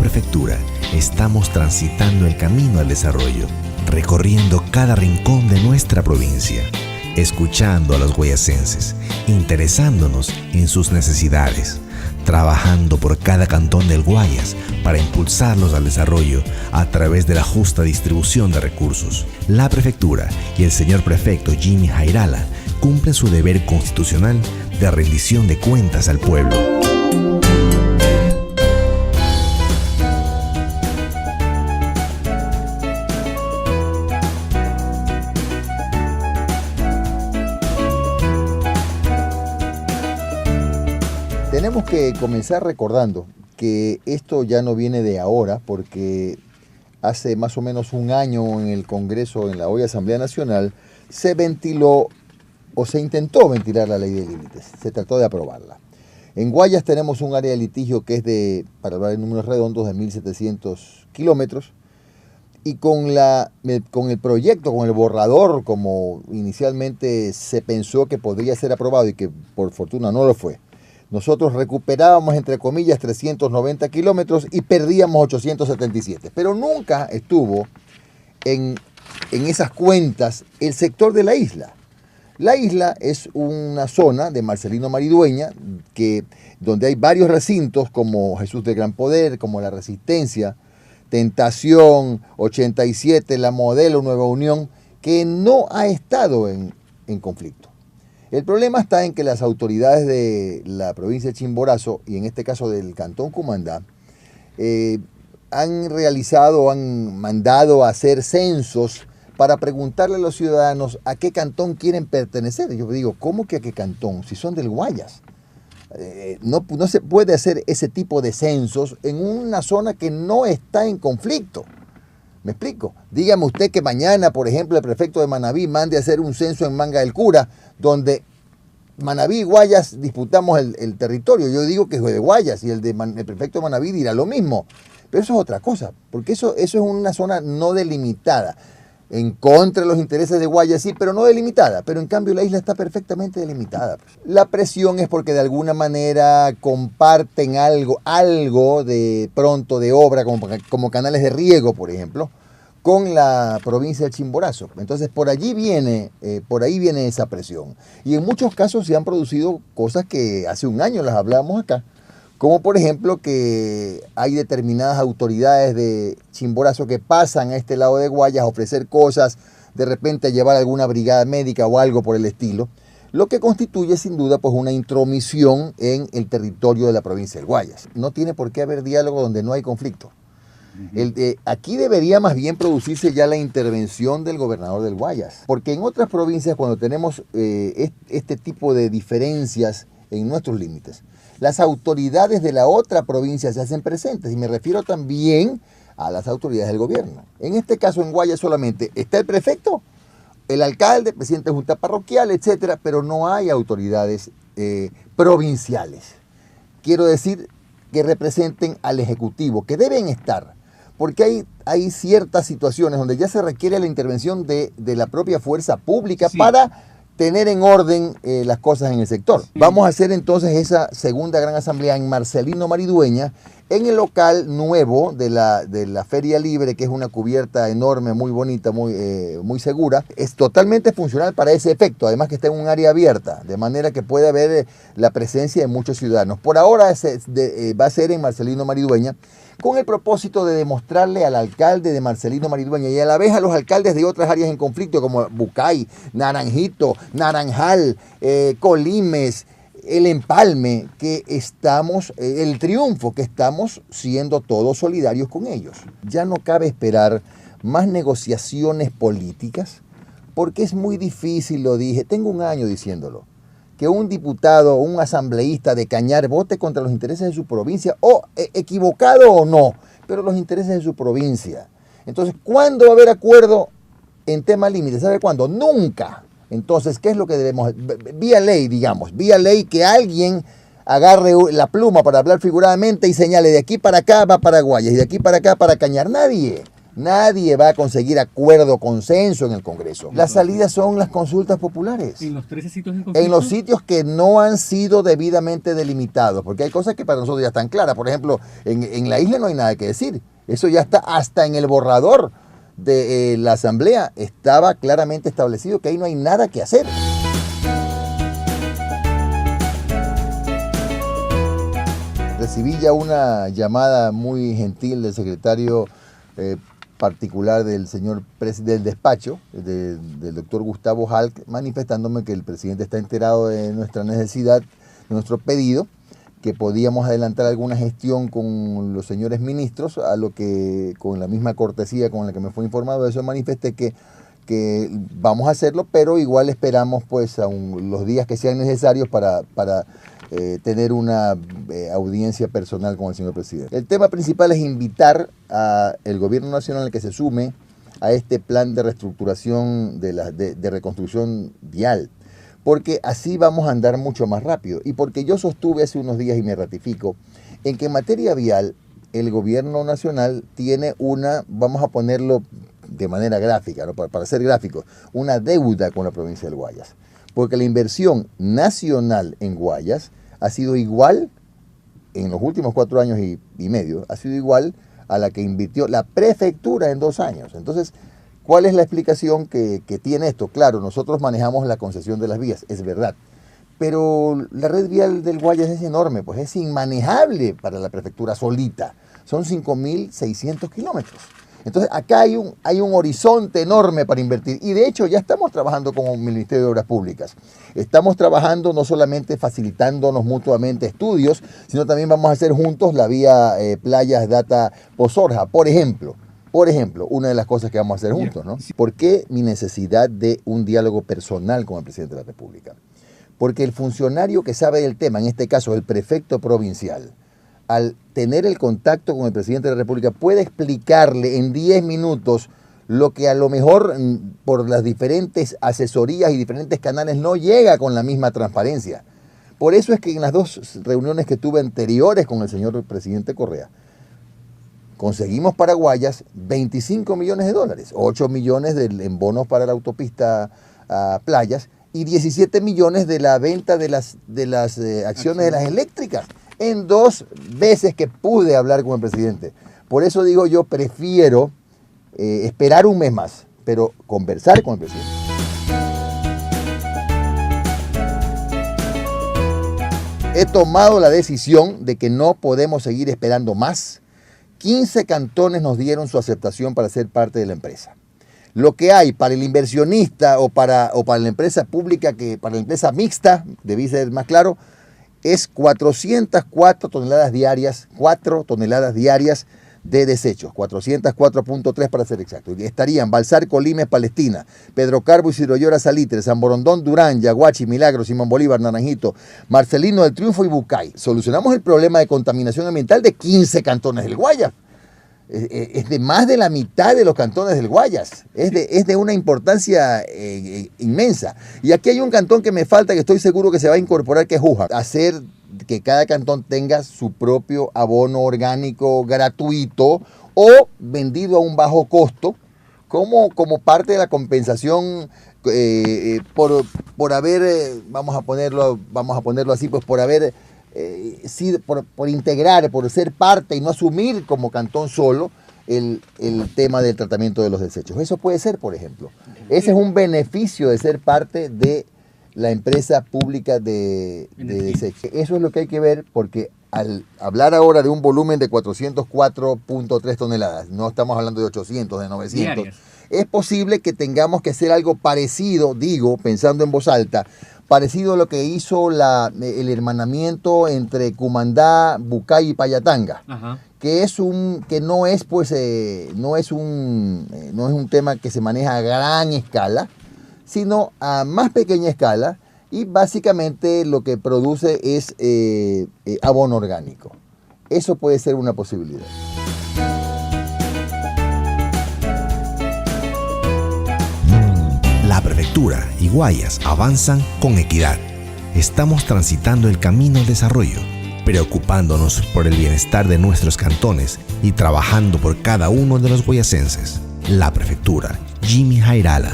prefectura estamos transitando el camino al desarrollo, recorriendo cada rincón de nuestra provincia, escuchando a los guayasenses, interesándonos en sus necesidades, trabajando por cada cantón del Guayas para impulsarlos al desarrollo a través de la justa distribución de recursos. La prefectura y el señor prefecto Jimmy Jairala cumplen su deber constitucional de rendición de cuentas al pueblo. Tenemos que comenzar recordando que esto ya no viene de ahora, porque hace más o menos un año en el Congreso, en la hoy Asamblea Nacional, se ventiló o se intentó ventilar la ley de límites. Se trató de aprobarla. En Guayas tenemos un área de litigio que es de, para hablar en números redondos, de 1.700 kilómetros. Y con el proyecto, con el borrador, como inicialmente se pensó que podría ser aprobado y que por fortuna no lo fue, nosotros recuperábamos, entre comillas, 390 kilómetros y perdíamos 877. Pero nunca estuvo en esas cuentas el sector de la isla. La isla es una zona de Marcelino Maridueña, donde hay varios recintos como Jesús de Gran Poder, como La Resistencia, Tentación, 87, La Modelo, Nueva Unión, que no ha estado en conflicto. El problema está en que las autoridades de la provincia de Chimborazo, y en este caso del Cantón Cumandá, han mandado a hacer censos para preguntarle a los ciudadanos a qué cantón quieren pertenecer. Yo digo, ¿cómo que a qué cantón? Si son del Guayas. No se puede hacer ese tipo de censos en una zona que no está en conflicto. ¿Me explico? Dígame usted que mañana, por ejemplo, el prefecto de Manabí mande a hacer un censo en Manga del Cura, donde Manabí y Guayas disputamos el territorio. Yo digo que es de Guayas y el prefecto de Manabí dirá lo mismo. Pero eso es otra cosa, porque eso es una zona no delimitada. En contra de los intereses de Guayas, sí, pero no delimitada. Pero en cambio la isla está perfectamente delimitada. La presión es porque de alguna manera comparten algo de pronto de obra, como canales de riego, por ejemplo, con la provincia de Chimborazo. Entonces por ahí viene esa presión. Y en muchos casos se han producido cosas que hace un año las hablábamos acá. Como por ejemplo que hay determinadas autoridades de Chimborazo que pasan a este lado de Guayas a ofrecer cosas, de repente a llevar alguna brigada médica o algo por el estilo, lo que constituye sin duda pues una intromisión en el territorio de la provincia del Guayas. No tiene por qué haber diálogo donde no hay conflicto. Aquí debería más bien producirse ya la intervención del gobernador del Guayas, porque en otras provincias cuando tenemos este tipo de diferencias en nuestros límites, las autoridades de la otra provincia se hacen presentes, y me refiero también a las autoridades del gobierno. En este caso, en Guayas solamente está el prefecto, el alcalde, presidente de junta parroquial, etcétera, pero no hay autoridades provinciales. Quiero decir que representen al Ejecutivo, que deben estar, porque hay ciertas situaciones donde ya se requiere la intervención de la propia fuerza pública, sí, para tener en orden las cosas en el sector. Vamos a hacer entonces esa segunda gran asamblea en Marcelino Maridueña, en el local nuevo de la Feria Libre, que es una cubierta enorme, muy bonita, muy segura. Es totalmente funcional para ese efecto, además que está en un área abierta, de manera que puede haber la presencia de muchos ciudadanos. Por ahora va a ser en Marcelino Maridueña, con el propósito de demostrarle al alcalde de Marcelino Maridueña y a la vez a los alcaldes de otras áreas en conflicto como Bucay, Naranjito, Naranjal, Colimes, El Empalme, que estamos, el Triunfo, que estamos siendo todos solidarios con ellos. Ya no cabe esperar más negociaciones políticas, porque es muy difícil, lo dije, tengo un año diciéndolo, que un diputado o un asambleísta de Cañar vote contra los intereses de su provincia, o equivocado o no, pero los intereses de su provincia. Entonces, ¿cuándo va a haber acuerdo en tema límite? ¿Sabe cuándo? Nunca. Entonces, ¿qué es lo que debemos? Vía ley, digamos, vía ley, que alguien agarre la pluma para hablar figuradamente y señale de aquí para acá va para Guayas y de aquí para acá para Cañar. Nadie. Nadie va a conseguir acuerdo, consenso en el Congreso. Las salidas son las consultas populares. ¿En los 13 sitios en conflicto? En los sitios que no han sido debidamente delimitados, porque hay cosas que para nosotros ya están claras. Por ejemplo, en la isla no hay nada que decir. Eso ya está hasta en el borrador de la Asamblea. Estaba claramente establecido que ahí no hay nada que hacer. Recibí ya una llamada muy gentil del secretario particular del señor del despacho, del doctor Gustavo Halk, manifestándome que el presidente está enterado de nuestra necesidad, de nuestro pedido, que podíamos adelantar alguna gestión con los señores ministros, a lo que con la misma cortesía con la que me fue informado de eso, manifesté que vamos a hacerlo, pero igual esperamos pues los días que sean necesarios para tener una audiencia personal con el señor presidente. El tema principal es invitar al gobierno nacional a que se sume a este plan de reestructuración, de reconstrucción vial, porque así vamos a andar mucho más rápido. Y porque yo sostuve hace unos días y me ratifico, en que en materia vial el gobierno nacional tiene vamos a ponerlo de manera gráfica, ¿no? para ser gráficos, una deuda con la provincia del Guayas. Porque la inversión nacional en Guayas ha sido igual, en los últimos 4 años y medio, ha sido igual a la que invirtió la prefectura en 2 años. Entonces, ¿cuál es la explicación que tiene esto? Claro, nosotros manejamos la concesión de las vías, es verdad, pero la red vial del Guayas es enorme, pues es inmanejable para la prefectura solita. Son 5.600 kilómetros. Entonces, acá hay un horizonte enorme para invertir. Y de hecho, ya estamos trabajando con el Ministerio de Obras Públicas. Estamos trabajando no solamente facilitándonos mutuamente estudios, sino también vamos a hacer juntos la vía Playas Data Pozorja, por ejemplo, una de las cosas que vamos a hacer juntos, ¿no? ¿Por qué mi necesidad de un diálogo personal con el presidente de la República? Porque el funcionario que sabe del tema, en este caso el prefecto provincial, al tener el contacto con el presidente de la República, puede explicarle en 10 minutos lo que a lo mejor por las diferentes asesorías y diferentes canales no llega con la misma transparencia. Por eso es que en las 2 reuniones que tuve anteriores con el señor presidente Correa, conseguimos para Guayas 25 millones de dólares, 8 millones en bonos para la autopista Playas y 17 millones de la venta de las acciones de las eléctricas. En 2 veces que pude hablar con el presidente. Por eso digo yo, prefiero esperar un mes más, pero conversar con el presidente. He tomado la decisión de que no podemos seguir esperando más. 15 cantones nos dieron su aceptación para ser parte de la empresa. Lo que hay para el inversionista o para la empresa pública, para la empresa mixta, debí ser más claro, es 404 toneladas diarias, 4 toneladas diarias de desechos, 404.3 para ser exacto. Estarían Balsar, Colimes, Palestina, Pedro Carbo, Isidro Llora, Salitre, San Borondón, Durán, Yaguachi, Milagro, Simón Bolívar, Naranjito, Marcelino del Triunfo y Bucay. Solucionamos el problema de contaminación ambiental de 15 cantones del Guayas. Es de más de la mitad de los cantones del Guayas. Es de una importancia inmensa. Y aquí hay un cantón que me falta, que estoy seguro que se va a incorporar, que es Jújar. Hacer que cada cantón tenga su propio abono orgánico gratuito o vendido a un bajo costo, como parte de la compensación por haber, vamos a ponerlo así, pues por haber por integrar, por ser parte y no asumir como cantón solo el tema del tratamiento de los desechos. Eso puede ser, por ejemplo. Ese es un beneficio de ser parte de la empresa pública de desechos. Eso es lo que hay que ver, porque al hablar ahora de un volumen de 404.3 toneladas, no estamos hablando de 800, de 900, diarias, es posible que tengamos que hacer algo parecido, digo, pensando en voz alta, parecido a lo que hizo el hermanamiento entre Cumandá, Bucay y Payatanga. Ajá. Que no es un tema que se maneja a gran escala, sino a más pequeña escala, y básicamente lo que produce es abono orgánico. Eso puede ser una posibilidad. La prefectura y Guayas avanzan con equidad. Estamos transitando el camino al desarrollo. preocupándonos por el bienestar de nuestros cantones y trabajando por cada uno de los guayacenses. La Prefectura, Jimmy Jairala.